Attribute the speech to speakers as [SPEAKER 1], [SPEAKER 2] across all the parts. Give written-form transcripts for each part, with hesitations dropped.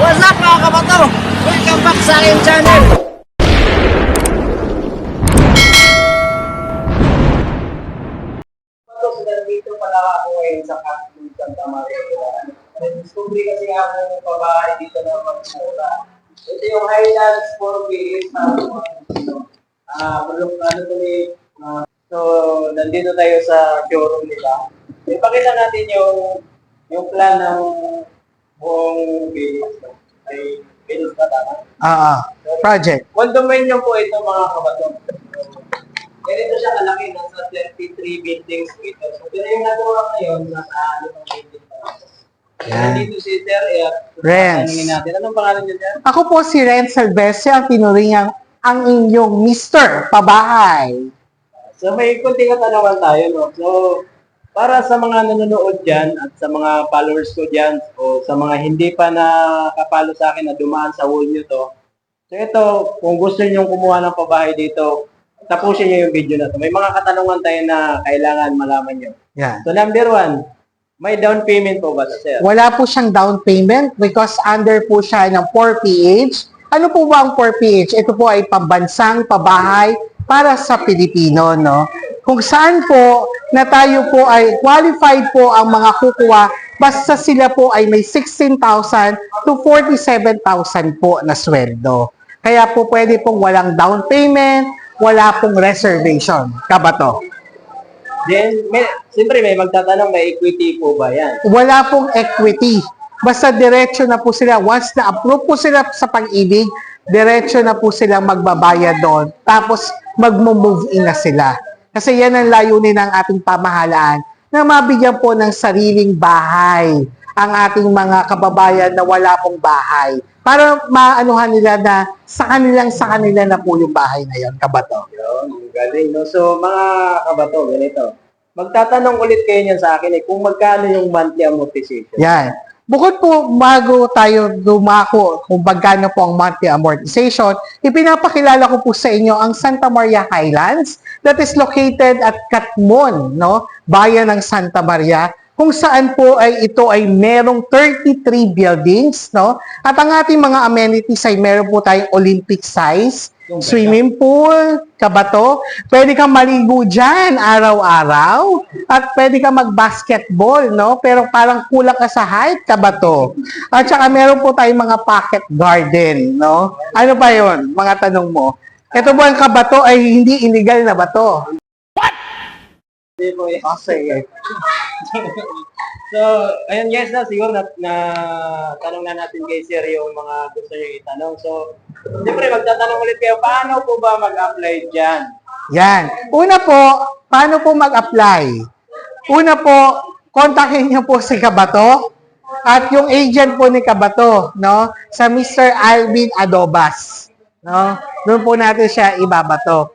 [SPEAKER 1] What's up mga kabato? Welcome back sa aking channel. Dito pala ako ngayon sa Castro Santa Maria. Discovery kasi ako ng babae dito na magmura. Ito yung Highlands 4BS na so, nandito tayo sa showroom nila. Ipakita natin yung plan ng buong BS. Ay, BS ba tama?
[SPEAKER 2] Project.
[SPEAKER 1] Condominium po ito mga kabato. Ganito siya kalaki, nasa 33 buildings ito. So, pero yung nagawa ngayon, nasa anong building pa. Nandito si Sir
[SPEAKER 2] Renz.
[SPEAKER 1] natin. Anong pangalan niyo dyan?
[SPEAKER 2] Ako po si Renz Salvestre, ang tinuringan ang inyong Mr. Pabahay.
[SPEAKER 1] So, may kunting katanungan tayo, no? So, para sa mga nanonood dyan at sa mga followers ko dyan o sa mga hindi pa nakapalo sa akin na dumaan sa wall nyo to, so ito, kung gusto nyo kumuha ng pabahay dito, tapusin nyo yung video na to. May mga katanungan tayo na kailangan malaman nyo.
[SPEAKER 2] Yan.
[SPEAKER 1] So, number 1, may down payment po ba ito, sir?
[SPEAKER 2] Wala po siyang down payment because under po siya ng 4PH. Ano po ba ang 4PH? Ito po ay pambansang pabahay para sa Pilipino, no? Kung saan po na tayo po ay qualified po ang mga kukuha basta sila po ay may 16,000 to 47,000 po na sweldo. Kaya po pwede pong walang down payment, wala pong reservation. Kabato.
[SPEAKER 1] Then, siyempre may magtatanong, may equity po ba yan?
[SPEAKER 2] Wala pong equity. Basta diretso na po sila. Once na-approve po sila sa pag-ibig, diretso na po silang magbabayad doon. Tapos, mag-move in na sila. Kasi yan ang layunin ng ating pamahalaan na mabigyan po ng sariling bahay ang ating mga kababayan na wala pong bahay. Para maanuhan nila na sa kanila na po yung bahay na yon, kabato.
[SPEAKER 1] Yun, galing, no? So, mga kabato, ganito. Magtatanong ulit kayo niyan sa akin kung magkano yung monthly amortization.
[SPEAKER 2] Yan. Bukod po, bago tayo dumako kung magkano po ang monthly amortization, ipinapakilala ko po sa inyo ang Santa Maria Highlands that is located at Catmon, no? Bayan ng Santa Maria, kung saan po ay ito ay merong 33 buildings, no? At ang ating mga amenities ay meron po tayong Olympic size, swimming pool, kabato. Pwede kang maligo dyan araw-araw at pwede kang mag-basketball, no? Pero parang kulang ka sa height, kabato. At saka meron po tayong mga pocket garden, no? Ano pa yon? Mga tanong mo. Ito po ang kabato ay hindi illegal na bato.
[SPEAKER 1] Hindi po yan.
[SPEAKER 2] Okay.
[SPEAKER 1] So, ayun guys, siguro na tanong na natin kay Sir yung mga gusto nyo itanong. So, siyempre magtatanong ulit kayo, paano po ba mag-apply dyan?
[SPEAKER 2] Yan. Una po, paano po mag-apply? Una po, kontakin niyo po si Kabato at yung agent po ni Kabato, no? Sa Mr. Alvin Adobas, no? Doon po natin siya ibabato.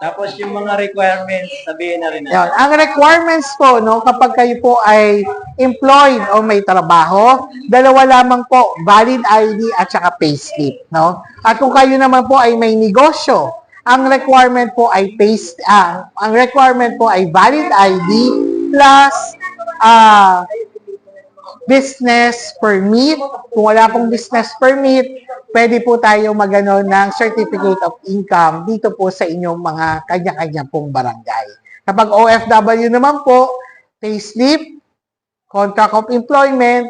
[SPEAKER 1] Tapos yung mga requirements, sabihin na rin natin.
[SPEAKER 2] Yan. Ang requirements po, no, kapag kayo po ay employed o may trabaho, dalawa lamang po, valid ID at saka payslip, no? At kung kayo naman po ay may negosyo, ang requirement po ay valid ID plus business permit. Kung wala pong business permit, pwede po tayo magano ng certificate of income dito po sa inyong mga kanya-kanya pong barangay. Kapag OFW naman po, payslip, contract of employment,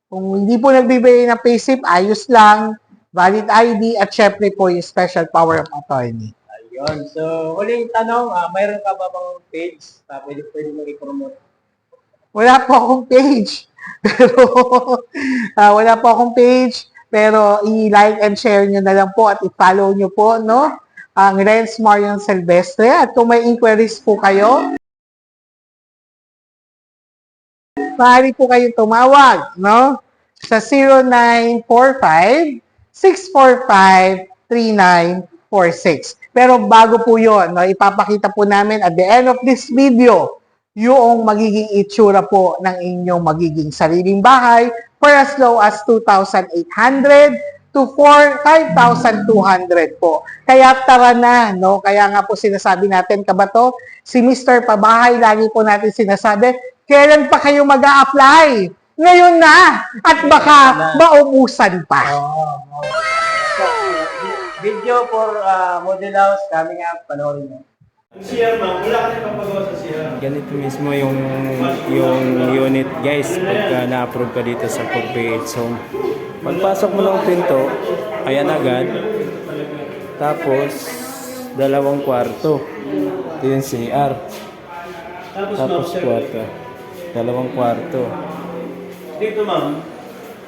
[SPEAKER 2] kung hindi po nagbibigay ng payslip, ayos lang, valid ID, at syempre po yung special power of attorney.
[SPEAKER 1] Ayun. So, huling tanong, mayroon ka ba bang page? Pwede mo i-promote.
[SPEAKER 2] Wala po akong page. Pero, wala po akong page. Pero, i-like and share nyo na lang po at i-follow nyo po, no? Ang Renz Marion Silvestre. At kung may inquiries po kayo, maaari po kayong tumawag, no? Sa 0945-645-3946. Pero bago po yun, no, ipapakita po namin at the end of this video, yung magiging itsura po ng inyong magiging sariling bahay for as low as 2,800 to 5,200 po. Kaya tara na, no? Kaya nga po sinasabi natin, Kabato, si Mr. Pabahay, lagi po natin sinasabi, kailan pa kayo mag-a-apply? ngayon na at baka maubusan pa.
[SPEAKER 1] So, video for model house coming up, panoorin mo.
[SPEAKER 3] CR ma'am, wala ka na papagawa sa CR.
[SPEAKER 4] Ganito mismo yung unit guys pagka na-approve ka dito sa PH Home. Pagpasok mo ng pinto, ayan agad. Tapos, 2 kwarto. Ito yung CR. Tapos kwarto. 2 kwarto.
[SPEAKER 3] Dito ma'am,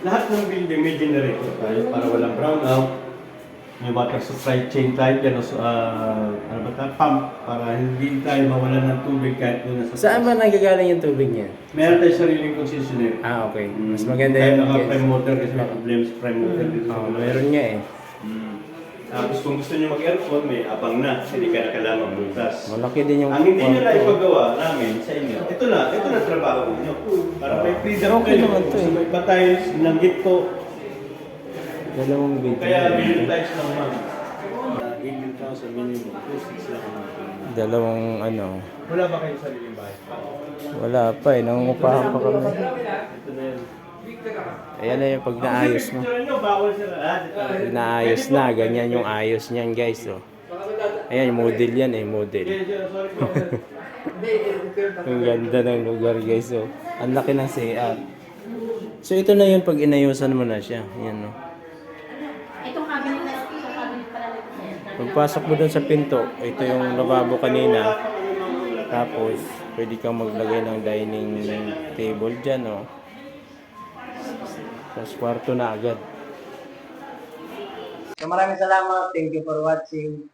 [SPEAKER 3] lahat ng building may generator tayo para walang brownout. May water supply chain type yan, ano ba ito? Pump, para hindi tayo mawalan ng tubig kahit doon nasa
[SPEAKER 4] Saan ba nanggagaling yung tubig niya?
[SPEAKER 3] Meron tayo sariling concessionaire.
[SPEAKER 4] Ah, okay. Mas maganda
[SPEAKER 3] Kaya
[SPEAKER 4] yun.
[SPEAKER 3] naka-prime water kasi may problema sa prime water dito sa
[SPEAKER 4] Oh,
[SPEAKER 3] mga.
[SPEAKER 4] meron nga eh.
[SPEAKER 3] Tapos kung gusto nyo mag-aircon, may abang na. Hindi ka na kailangan butas.
[SPEAKER 4] Malaki din yung
[SPEAKER 3] Ang hindi nila
[SPEAKER 4] kwarto.
[SPEAKER 3] ipagawa namin sa inyo, ito na trabaho ninyo. Para may freedom
[SPEAKER 4] Okay
[SPEAKER 3] kayo.
[SPEAKER 4] naman to
[SPEAKER 3] Gusto
[SPEAKER 4] eh.
[SPEAKER 3] may patay, nanggit ko.
[SPEAKER 4] 2 video.
[SPEAKER 3] Kaya million times lang ma'am. 8,000 minimum. 2,600 lang ang mga.
[SPEAKER 4] 2 ano.
[SPEAKER 3] Wala ba kayong sariling bahay?
[SPEAKER 4] Wala pa eh. Nangungupahan pa kami.
[SPEAKER 3] Ito na yun.
[SPEAKER 4] Ayan na yung pag naayos mo.
[SPEAKER 3] Picture nyo, bawal sila.
[SPEAKER 4] Pag naayos na, ganyan yung ayos niyan guys. Oh. Ayan, model yan eh, model.
[SPEAKER 3] Sorry po.
[SPEAKER 4] Ang ganda ng lugar guys. Oh. Ang laki ng CR. So ito na yun pag inayusan mo na siya. Ayan oh.
[SPEAKER 5] Itong cabinet na ito, cabinet pala nito sir.
[SPEAKER 4] Pagpasok mo dun sa pinto, ito yung lababo kanina. Tapos, pwede kang maglagay ng dining table dyan, oh. Tapos, kwarto na agad.
[SPEAKER 1] So maraming salamat. Thank you for watching.